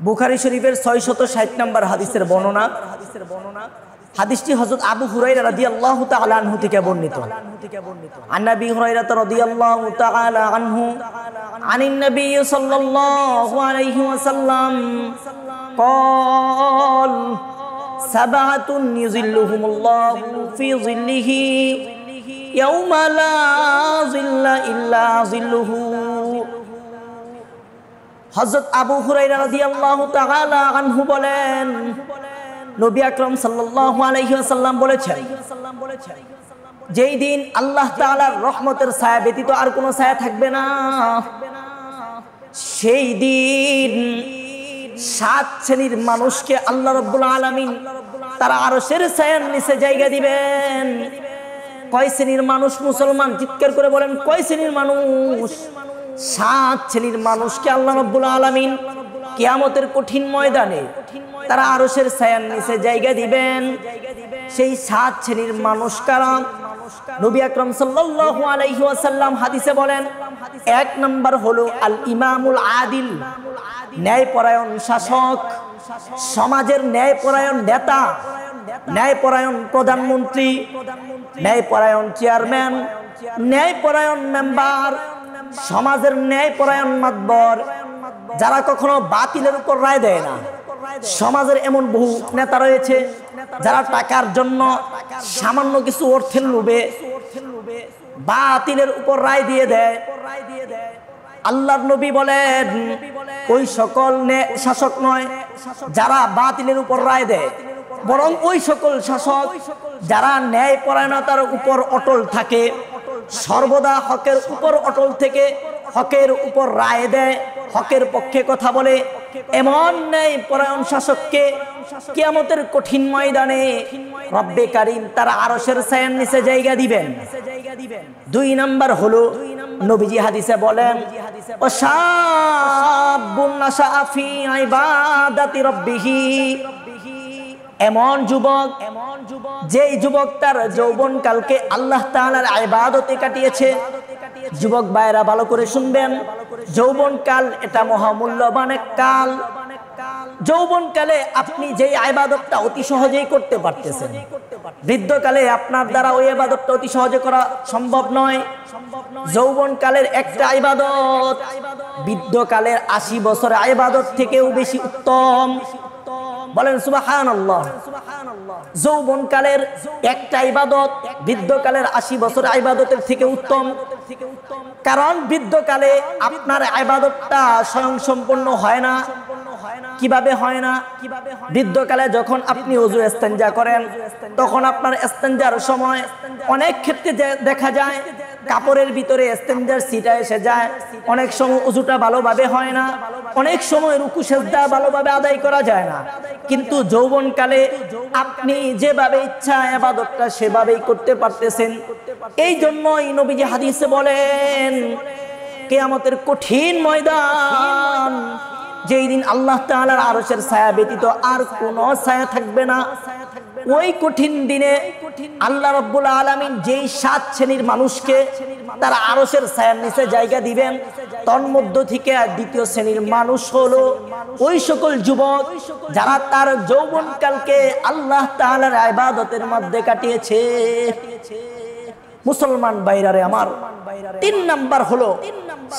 বুখারী শরীফের 660 নম্বর হাদিসের বর্ণনা। হাদিসটি হযরত আবু হুরায়রা রাদিয়াল্লাহু তাআলা আনহু থেকে বর্ণিত। আন নবী হুরায়রা রাদিয়াল্লাহু তাআলা আনহু আনিন নবী সাল্লাল্লাহু আলাইহি ওয়াসাল্লাম قال سبعة يظلهم الله في ظله يوم لا ظل إلا ظله। হযরত আবু হুরায়রা রাদিয়াল্লাহু তাআলা আনহু বলেন, নবী আকরাম সাল্লাল্লাহু আলাইহি ওয়াসাল্লাম বলেছেন, যেই দিন আল্লাহ তাআলার রহমতের ছায়া ব্যতীত আর কোনো ছায়া থাকবে না, সেই দিন 7 শ্রেণীর মানুষকে আল্লাহ রাব্বুল আলামিন তারা আরশের ছায়ার নিচে জায়গা দিবেন। কয় শ্রেণীর মানুষ মুসলমান? চিৎকার করে বলেন, কয় শ্রেণীর মানুষ? 7 শ্রেণীর মানুষকে আল্লাহ রাব্বুল আলামিন কিয়ামতের কঠিন ময়দানে তারা আরশের ছায়ার নিচে জায়গা দিবেন। সেই 7 শ্রেণীর মানুষ কারা? নবী আকরাম সাল্লাল্লাহু আলাইহি ওয়াসাল্লাম হাদিসে বলেন, 1 নাম্বার হলো আল ইমামুল আদিল, ন্যায়পরায়ণ শাসক, সমাজের ন্যায়পরায়ণ নেতা, ন্যায়পরায়ণ প্রধানমন্ত্রী, ন্যায়পরায়ণ চেয়ারম্যান, ন্যায়পরায়ণ মেম্বার, সমাজের ন্যায়পরায়ণ মাতবর, যারা কখনো বাতিলের উপর রায় দেয় না। সমাজের এমন বহু নেতা রয়েছে যারা টাকার জন্য সামান্য কিছু অর্থের লোভে বাতিলের উপর রায় দিয়ে দেয়। আল্লাহর নবী বলেন, ওই সকল শাসক নয় যারা বাতিলের উপর রায় দেয়, বরং ওই সকল শাসক যারা ন্যায়পরায়ণতার উপর অটল থাকে, সর্বদা হকের উপর অটল থেকে হকের উপর রায় দেয়, হকের পক্ষে কথা বলে। এমন ন্যায়পরায়ণ শাসককে কিয়ামতের কঠিন ময়দানে রব্বে কারীম তারা আরশের ছায়ার নিচে জায়গা দিবেন। 2 নাম্বার হলো, নবীজি হাদিসে বলেন, ওয়াশাবুন নাশাআ ফি ইবাদাতি রাব্বিহি, এমন যুবক যেই যুবক তার যৌবনকালকে আল্লাহ তাআলার ইবাদতে কাটিয়েছে। যুবক ভাইরা ভালো করে শুনবেন, যৌবনকাল এটা মহামূল্যবান এক কাল। যৌবনকালে আপনি যেই ইবাদতটা অতি সহজেই করতে পারতেছেন, বৃদ্ধকালে আপনার দ্বারা ওই ইবাদতটা অতি সহজে করা সম্ভব নয়। যৌবনকালের একটা ইবাদত বৃদ্ধকালের 80 বছরের ইবাদত থেকেও বেশি উত্তম। বলেন সুবহানাল্লাহ। যৌবনকালের একটা ইবাদত বৃদ্ধকালের 80 বছরের ইবাদতের থেকে উত্তম। কারণ বৃদ্ধকালে আপনার ইবাদতটা স্বয়ংসম্পূর্ণ হয় না। কিভাবে হয় না? বৃদ্ধকালে যখন আপনি ওযু ইস্তেঞ্জা করেন, তখন আপনার ইস্তেঞ্জার সময় অনেক ক্ষেত্রে দেখা যায় কাপড়ের ভিতরে ইস্তেঞ্জার ছিটা এসে যায়। অনেক সময় ওযুটা ভালোভাবে হয় না, অনেক সময় রুকু সিজদা ভালোভাবে আদায় করা যায় না। কিন্তু যৌবনকালে আপনি যেভাবে ইচ্ছা ইবাদতটা সেভাবেই করতে পারতেছেন। এই জন্যই নবীজি হাদিসে বলেন, কিয়ামতের কঠিন ময়দান, যেই দিন আল্লাহ তাআলার আরশের ছায়া ব্যতীত আর কোনো ছায়া থাকবে না, ওই কঠিন দিনে আল্লাহ রাব্বুল আলামিন যেই 7 শ্রেণীর মানুষকে তারা আরশের ছায়ার নিচে জায়গা দিবেন, তন্মধ্য থেকে 2য় শ্রেণীর মানুষ হলো ওই সকল যুবক যারা তার যৌবনকালকে আল্লাহ তাআলার ইবাদতের মধ্যে কাটিয়েছে। মুসলমান ভাইরারে আমার, 3 নাম্বার হলো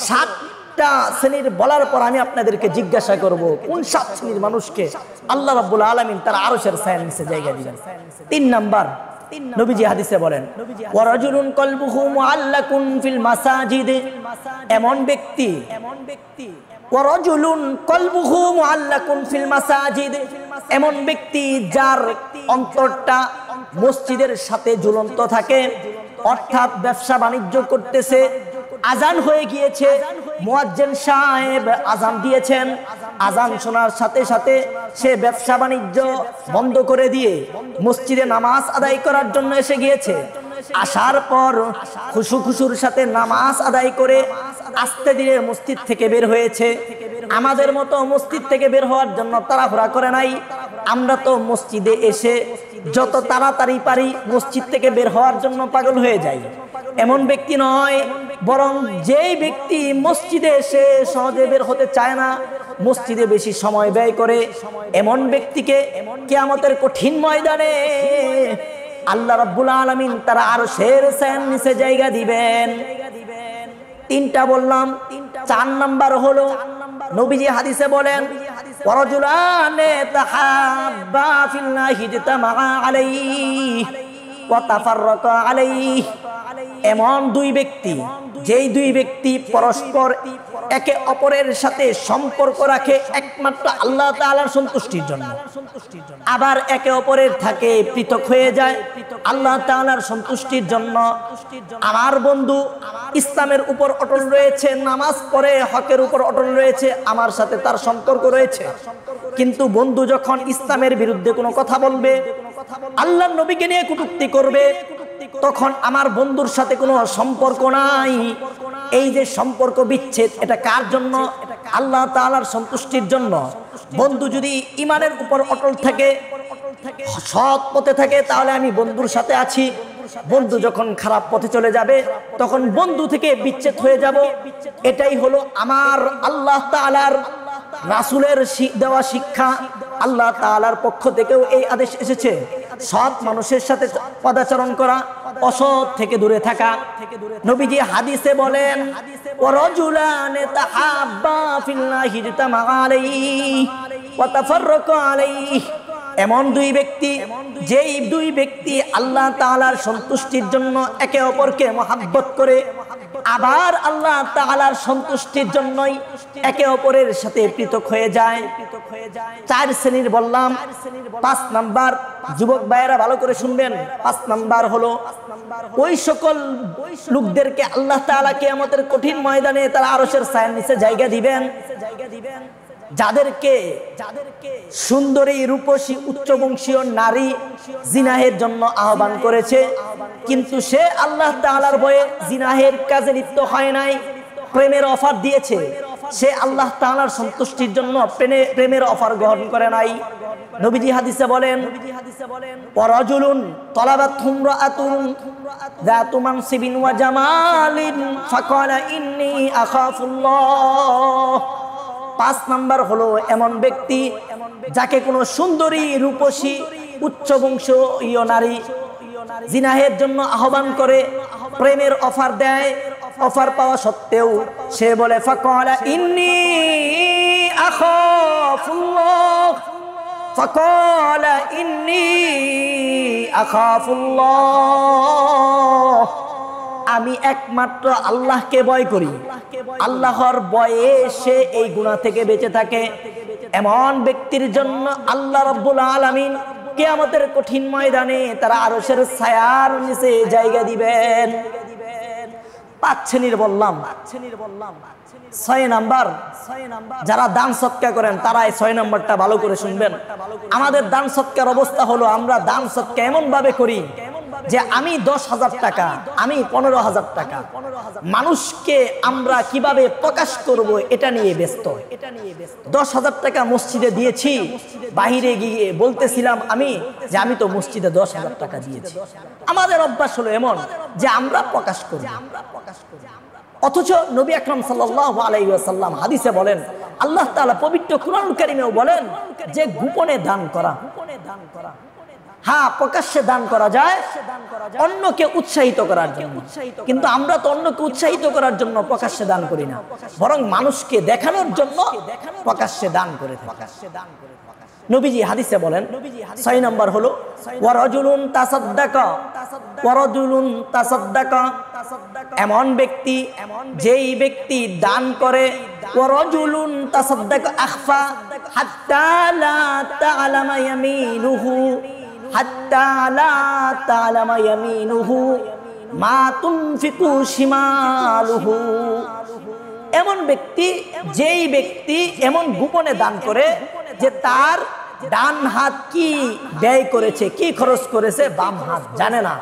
7টা শ্রেণীর বলার পর আমি আপনাদেরকে জিজ্ঞাসা করব, কোন 7 শ্রেণীর মানুষকে আল্লাহ রাব্বুল আলামিন তার আরশের ছায়ার নিচে জায়গা দিবেন। 3 নাম্বার, নবীজি হাদিসে বলেন, ওয়ারাজুলুন কলবুহু মুআল্লাকুন ফিল মাসাজিদ, এমন ব্যক্তি, ওয়ারাজুলুন কলবুহু মুআল্লাকুন ফিল মাসাজিদ, এমন ব্যক্তি যার অন্তরটা মসজিদের সাথে ঝুলন্ত থাকে, অর্থাৎ ব্যবসা বাণিজ্য করতেছে, আজান হয়ে গিয়েছে, মুয়াজ্জিন সাহেব আজান দিয়েছেন, আজান শোনার সাথে সাথে সে ব্যবসা বাণিজ্য বন্ধ করে দিয়ে মসজিদে নামাজ আদায় করার জন্য এসে গিয়েছে। আসার পর খুশুর সাথে নামাজ আদায় করে আস্তে ধীরে মসজিদ থেকে বের হয়েছে। আমাদের মতো মসজিদ থেকে বের হওয়ার জন্য তাড়াহুড়া করে নাই। আমরা তো মসজিদে এসে যত তাড়াতাড়ি পারি মসজিদ থেকে বের হওয়ার জন্য পাগল হয়ে যাই। এমন ব্যক্তি নয়, বরং যেই ব্যক্তি মসজিদে এসে সহজে বের হতে চায় না, মসজিদে বেশি সময় ব্যয় করে এমন ব্যক্তিকে কিয়ামতের কঠিন ময়দানে আল্লাহ রাব্বুল আলামিন তার আরশের ছায়ার নিচে জায়গা দিবেন। তিনটা বললাম, 4 নাম্বার হলো নবীজি হাদিসে বলেন ওয়ারাজুলানে তাহাব্বা ফিল্লাহি ইজতামা আলাইহি ওয়া তাফাররাকা আলাইহি। এমন দুই ব্যক্তি, যেই দুই ব্যক্তি পরস্পর একে অপরের সাথে সম্পর্ক রাখে একমাত্র আল্লাহ তাআলার সন্তুষ্টির জন্য, আবার একে অপরের থেকে পৃথক হয়ে যায় আল্লাহ তাআলার সন্তুষ্টির জন্য। আমার বন্ধু ইসলামের উপর অটল রয়েছে, নামাজ পড়ে হকের উপর অটল রয়েছে, আমার সাথে তার সম্পর্ক রয়েছে, কিন্তু বন্ধু যখন ইসলামের বিরুদ্ধে কোনো কথা বলবে, আল্লাহর নবীকে নিয়ে কটূক্তি করবে, তখন আমার বন্ধুর সাথে কোনো সম্পর্ক নাই। এই যে সম্পর্ক বিচ্ছেদ, এটা কার জন্য? আল্লাহ তাআলার সন্তুষ্টির জন্য। বন্ধু যদি ঈমানের উপর অটল থাকে, সৎ পথে থাকে, তাহলে আমি বন্ধুর সাথে আছি। বন্ধু যখন খারাপ পথে চলে যাবে, তখন বন্ধু থেকে বিচ্ছেদ হয়ে যাব। এটাই হলো আমার আল্লাহ তাআলার রাসূলের দেওয়া শিক্ষা। আল্লাহ তাআলার পক্ষ থেকেও এই আদেশ এসেছে, সৎ মানুষের সাথে পদাচরণ করা, অসৎ থেকে দূরে থাকা। নবীজি হাদিসে বলেন ওয়ারাজুলানে তাহাব্বা ফিল্লাহি ইজতামা আলাইহি ওয়া তাফাররাকা আলাইহি। এমন দুই ব্যক্তি, যেই দুই ব্যক্তি আল্লাহ তাআলার সন্তুষ্টির জন্য একে অপরকে মহব্বত করে, আবার আল্লাহ তাআলার সন্তুষ্টির জন্যই একে অপরের সাথে পৃথক হয়ে যায়। 4 শ্রেণীর বললাম। 5 নাম্বার, যুবক ভাইয়েরা ভালো করে শুনবেন, 5 নাম্বার হলো ওই সকল লোকদেরকে আল্লাহ তাআলা কিয়ামতের কঠিন ময়দানে তার আরশের ছায়ার নিচে জায়গা দিবেন, যাদেরকে সুন্দরী রূপসী উচ্চবংশীয় নারী জিনাহের জন্য আহ্বান করেছে, কিন্তু সে আল্লাহ তাআলার ভয়ে জিনাহের কাজে লিপ্ত হয় নাই, প্রেমের অফার দিয়েছে। সে আল্লাহ তাআলার সন্তুষ্টির জন্য প্রেমের অফার গ্রহণ করে নাই। নবীজি হাদিসে বলেন ওয়ারাজুলুন তালাবাতহু ইমরাআতুন যাতু মানসিবিন ওয়া জামালিন ফাকালা ইন্নী আখাফুল্লাহ। 5 নাম্বার হলো এমন ব্যক্তি যাকে কোনো সুন্দরী রূপসী উচ্চবংশীয় নারী জিনাহের জন্য আহ্বান করে, প্রেমের অফার দেয়, অফার পাওয়া সত্ত্বেও সে বলে ফাকালা ইন্নী আখাফুল্লাহ, ফাকালা ইন্নী আখাফুল্লাহ। আমি একমাত্র আল্লাহকে ভয় করি, আল্লাহর ভয়ে সে এই গুনাহ থেকে বেঁচে থাকে। এমন ব্যক্তির জন্য আল্লাহ রাব্বুল আলামিন কিয়ামতের কঠিন ময়দানে তার আরশের ছায়ার নিচে জায়গা দিবেন। 5 শ্রেণীর বললাম। 6 নাম্বার, যারা দান সদকা করেন তারা এই 6 নাম্বারটা ভালো করে শুনবেন। আমাদের দান সদকার অবস্থা হলো, আমরা দান সদকা এমন ভাবে করি যে আমি 10,000 টাকা, আমি 15,000 টাকা, মানুষকে আমরা কিভাবে প্রকাশ করব এটা নিয়ে ব্যস্ত। 10,000 টাকা মসজিদে দিয়েছি, বাহিরে গিয়ে বলতেছিলাম আমি যে আমি তো মসজিদে 10,000 টাকা দিয়েছি। আমাদের অভ্যাস হলো এমন যে আমরা প্রকাশ করি, অথচ নবী আকরাম সাল্লাল্লাহু আলাইহি ওয়াসাল্লাম হাদিসে বলেন, আল্লাহ তাআলা পবিত্র কুরআনুল কারীমেও বলেন যে গোপনে দান করা। হ্যাঁ, প্রকাশ্যে দান করা যায় অন্যকে উৎসাহিত করার জন্য, কিন্তু আমরা তো অন্যকে উৎসাহিত করার জন্য প্রকাশ্যে দান করি না, বরং মানুষকে দেখানোর জন্য প্রকাশ্যে দান করে থাকি। নবীজি হাদিসে বলেন 6 নাম্বার হলো ওয়ারাজুলুন তাসাদ্দাকা, ওয়ারাজুলুন তাসাদ্দাকা। এমন ব্যক্তি, যেই ব্যক্তি দান করে, ওয়ারাজুলুন তাসাদ্দাকা আখফা হাত্তা লা তা'লামা ইয়ামিনুহু, হাত্তা লা তা'লামা ইয়ামিনুহু মা তুনফিকু শিমালুহু। এমন ব্যক্তি, যেই ব্যক্তি এমন গোপনে দান করে যে তার ডান হাত কি ব্যয় করেছে, কি খরচ করেছে, বাম হাত জানে না,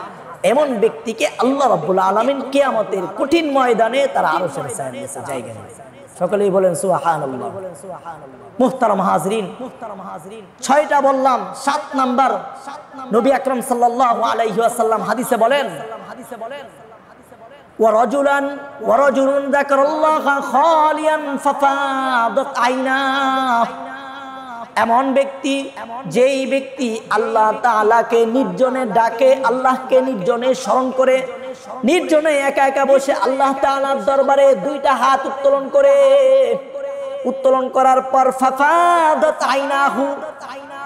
এমন ব্যক্তিকে আল্লাহ রাব্বুল আলামিন কিয়ামতের কঠিন ময়দানে তার আরশের ছায়ার নিচে জায়গা দিবেন। সকলেই বলেন সুবহানাল্লাহ। মুহতারাম হাজরিন, 6টা বললাম। 7 নাম্বার, নবী আকরাম সাল্লাল্লাহু আলাইহি ওয়াসাল্লাম হাদিসে বলেন ওয়ারাজুলুন যাকারাল্লাহা খালিয়ান ফাফাদাত আইনাহু, এমন ব্যক্তি যেই ব্যক্তি আল্লাহ তাআলাকে নির্জনে ডাকে, আল্লাহকে নির্জনে স্মরণ করে, নির্জনে একা একা বসে আল্লাহ তাআলার দরবারে দুইটা হাত উত্তোলন করে, উত্তোলন করার পর ফাফাদাত আইনাহু,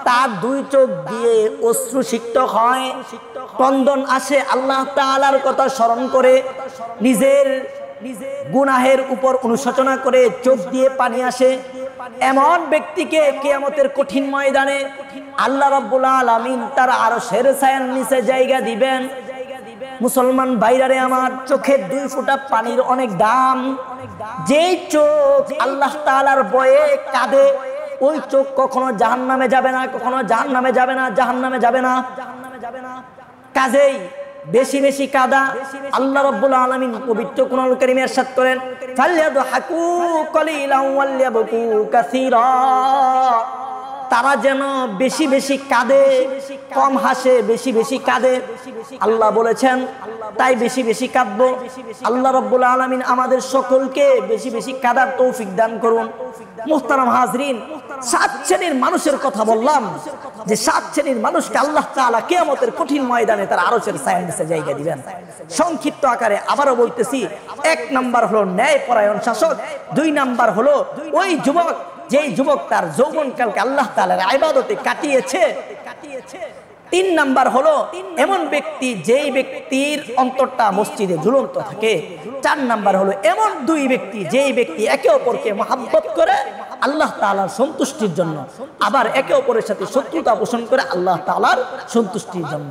তার দুই চোখ দিয়ে অশ্রুসিক্ত হয়, ক্রন্দন আসে, আল্লাহ তাআলার কথা স্মরণ করে, নিজের গুনাহের উপর অনুশোচনা করে চোখ দিয়ে পানি আসে, এমন ব্যক্তিকে কিয়ামতের কঠিন ময়দানে আল্লাহ রাব্বুল আলামিন তার আরশের ছায়ার নিচে জায়গা দিবেন। মুসলমান ভাইরারে আমার, চোখের দুই ফোঁটা পানির অনেক দাম। যেই চোখ আল্লাহ তাআলার ভয়ে কাঁদে, ওই চোখ কখনো জাহান্নামে যাবে না, কখনো জাহান্নামে যাবে না, জাহান্নামে যাবে না। কাজেই বেশি বেশি কাদা। আল্লাহ রাব্বুল আলামিন পবিত্র কুরআনুল কারীমে ইরশাদ করেন, ফালইয়াদহাকু কলিলান ওয়ালইয়াবকু কাসীরা, তারা যেন বেশি বেশি কাঁদে, কম হাসে, বেশি বেশি কাঁদে। আল্লাহ বলেছেন তাই বেশি বেশি কাঁদবো। আল্লাহ রাব্বুল আলামিন আমাদের সকলকে বেশি বেশি কাঁদার তৌফিক দান করুন। মুহতারাম হাজরিন, 7 শ্রেণীর মানুষের কথা বললাম, যে 7 শ্রেণীর মানুষকে আল্লাহ তাআলা কিয়ামতের কঠিন ময়দানে তার আরশের ছায়ার নিচে জায়গা দিবেন। সংক্ষিপ্ত আকারে আবারও বলতেছি, 1 নাম্বার হলো ন্যায়পরায়ণ শাসক, 2 নাম্বার হলো ওই যুবক যেই যুবক তার যৌবনকালকে আল্লাহ তাআলার ইবাদতে কাটিয়েছে, 3 নাম্বার হলো এমন ব্যক্তি যেই ব্যক্তির অন্তরটা মসজিদে ঝুলন্ত থাকে, 4 নাম্বার হলো এমন 2 ব্যক্তি যেই ব্যক্তি একে অপরকে মহব্বত করে আল্লাহ তাআলার সন্তুষ্টির জন্য, আবার একে অপরের সাথে শত্রুতা পোষণ করে আল্লাহ তাআলার সন্তুষ্টির জন্য।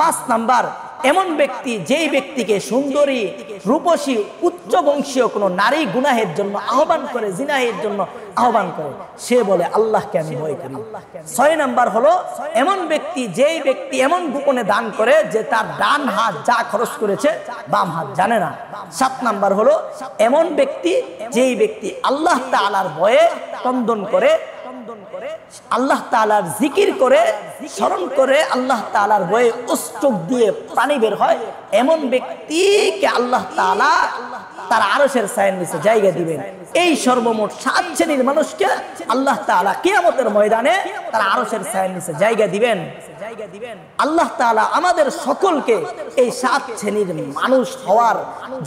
5 নাম্বার এমন ব্যক্তি যেই ব্যক্তিকে সুন্দরী, রূপসী, উচ্চ বংশীয় কোনো নারী গুনাহের জন্য আহ্বান করে, জিনাহের জন্য আহ্বান করে, সে বলে আল্লাহকে আমি ভয় করি। 6 নাম্বার হলো এমন ব্যক্তি যেই ব্যক্তি এমন গোপনে দান করে যে তার ডান হাত যা খরচ করেছে বাম হাত জানে না। 7 নাম্বার হলো এমন ব্যক্তি যেই ব্যক্তি আল্লাহ তাআলার ভয়ে ক্রন্দন করে, আল্লাহ তাআলার জিকির করে, স্মরণ করে, আল্লাহ তাআলার ভয়ে অশ্রু দিয়ে পানি বের হয়, এমন ব্যক্তিকে আল্লাহ তাআলা তার আরশের ছায়ার নিচে জায়গা দিবেন। এই সর্বমোট 7 শ্রেণীর মানুষকে আল্লাহ তাআলা কিয়ামতের ময়দানে তার আরশের ছায়ার নিচে জায়গা দিবেন। আল্লাহ তাআলা আমাদের সকলকে এই 7 শ্রেণীর মানুষ হওয়ার,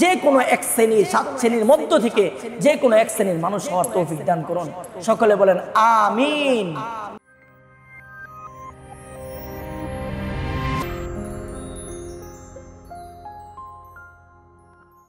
যে কোনো এক শ্রেণীর, 7 শ্রেণীর মধ্য থেকে যে কোনো এক শ্রেণীর মানুষ হওয়ার তৌফিক দান করুন। সকলে বলেন আমিন।